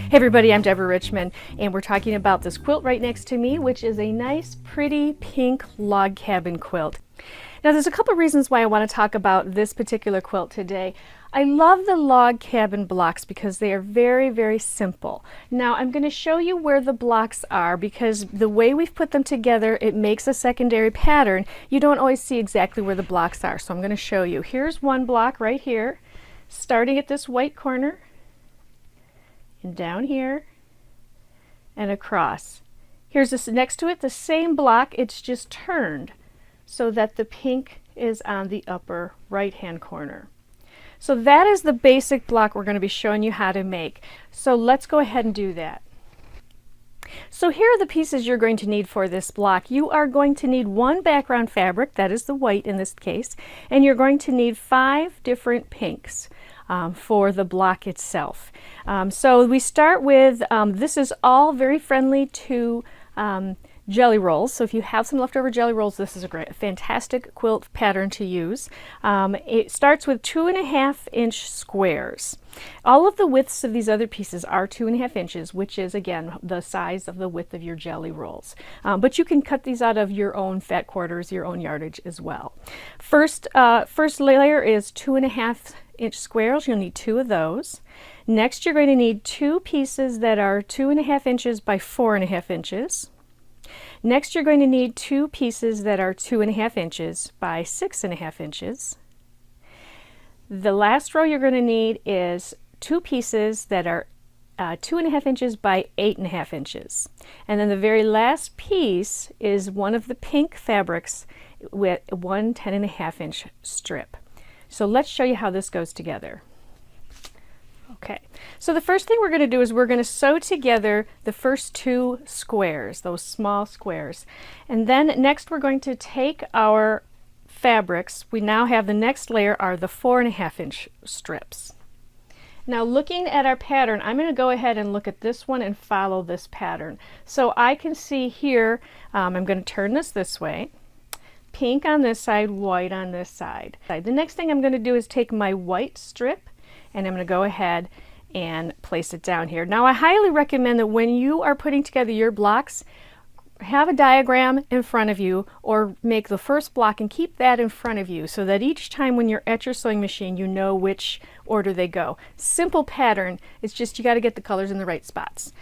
Hey everybody, I'm Deborah Richmond, and we're talking about this quilt right next to me, which is a nice, pretty pink log cabin quilt. Now there's a couple of reasons why I want to talk about this particular quilt today. I love the log cabin blocks because they are very, very simple. Now I'm going to show you where the blocks are because the way we've put them together, it makes a secondary pattern. You don't always see exactly where the blocks are, so I'm going to show you. Here's one block right here, starting at this white corner, and down here and across. Here's this next to it, the same block, it's just turned so that the pink is on the upper right hand corner. So that is the basic block we're going to be showing you how to make. So let's go ahead and do that. So here are the pieces you're going to need for this block. You are going to need one background fabric, that is the white in this case, and you're going to need 5 different pinks. For the block itself. So we start with, this is all very friendly to jelly rolls. So if you have some leftover jelly rolls, this is a fantastic quilt pattern to use. It starts with 2.5 inch squares. All of the widths of these other pieces are 2.5 inches, which is again the size of the width of your jelly rolls. But you can cut these out of your own fat quarters, your own yardage as well. First layer is 2.5 inch squares. You'll need 2 of those. Next, you're going to need 2 pieces that are 2.5 inches by 4.5 inches. Next, you're going to need 2 pieces that are 2.5 inches by 6.5 inches. The last row you're going to need is 2 pieces that are 2.5 inches by 8.5 inches. And then the very last piece is one of the pink fabrics with one 10.5 inch strip. So let's show you how this goes together. Okay, so the first thing we're going to do is we're going to sew together the first 2 squares, those small squares. And then next we're going to take our fabrics. We now have the next layer are the 4.5 inch strips. Now looking at our pattern, I'm going to go ahead and look at this one and follow this pattern. So I can see here, I'm going to turn this way. Pink on this side, white on this side. The next thing I'm going to do is take my white strip and I'm going to go ahead and place it down here. Now I highly recommend that when you are putting together your blocks, have a diagram in front of you or make the first block and keep that in front of you so that each time when you're at your sewing machine you know which order they go. Simple pattern, it's just you got to get the colors in the right spots.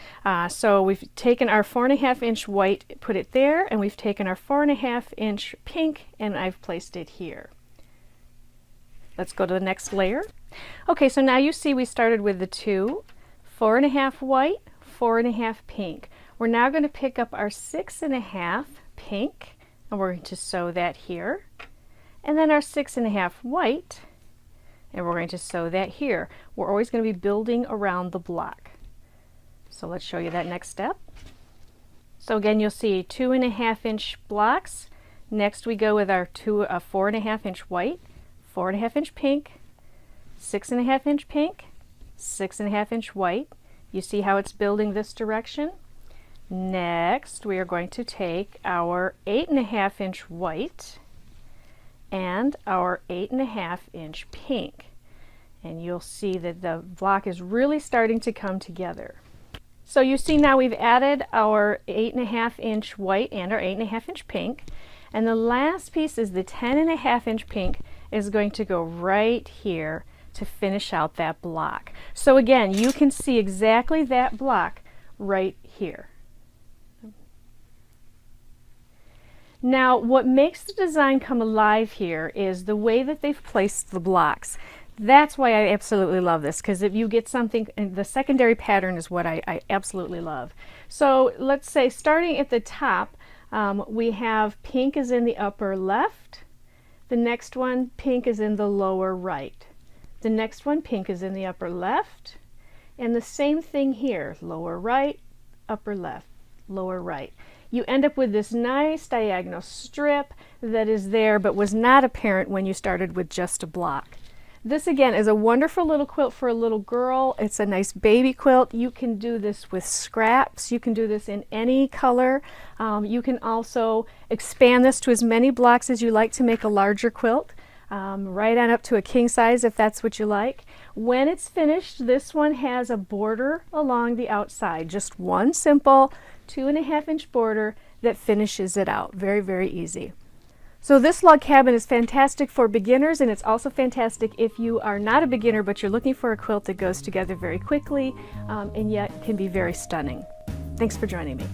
So we've taken our 4.5 inch white, put it there, and we've taken our 4.5 inch pink and I've placed it here. Let's go to the next layer. Okay, so now you see we started with the 2, 4.5 white, 4.5 pink. We're now going to pick up our 6.5 pink and we're going to sew that here, and then our 6.5 white, and we're going to sew that here. We're always going to be building around the block. So let's show you that next step. So again, you'll see 2.5 inch blocks. Next we go with our 4.5 inch white, 4.5 inch pink, 6.5 inch pink, 6.5 inch white. You see how it's building this direction? Next, we are going to take our 8.5 inch white and our 8.5 inch pink. And you'll see that the block is really starting to come together. So you see now we've added our 8.5 inch white and our 8.5 inch pink. And the last piece is the 10.5 inch pink is going to go right here to finish out that block. So again, you can see exactly that block right here. Now, what makes the design come alive here is the way that they've placed the blocks. That's why I absolutely love this, because if you get something, and the secondary pattern is what I absolutely love. So let's say starting at the top, we have pink is in the upper left. The next one, pink is in the lower right. The next one, pink is in the upper left. And the same thing here, lower right, upper left, lower right. You end up with this nice diagonal strip that is there but was not apparent when you started with just a block. This again is a wonderful little quilt for a little girl. It's a nice baby quilt. You can do this with scraps. You can do this in any color. You can also expand this to as many blocks as you like to make a larger quilt. right on up to a king size if that's what you like. When it's finished, this one has a border along the outside, just one simple 2.5-inch border that finishes it out. Very, very easy. So this log cabin is fantastic for beginners, and it's also fantastic if you are not a beginner but you're looking for a quilt that goes together very quickly and yet can be very stunning. Thanks for joining me.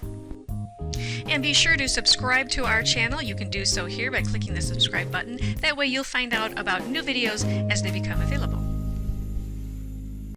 And be sure to subscribe to our channel. You can do so here by clicking the subscribe button. That way you'll find out about new videos as they become available.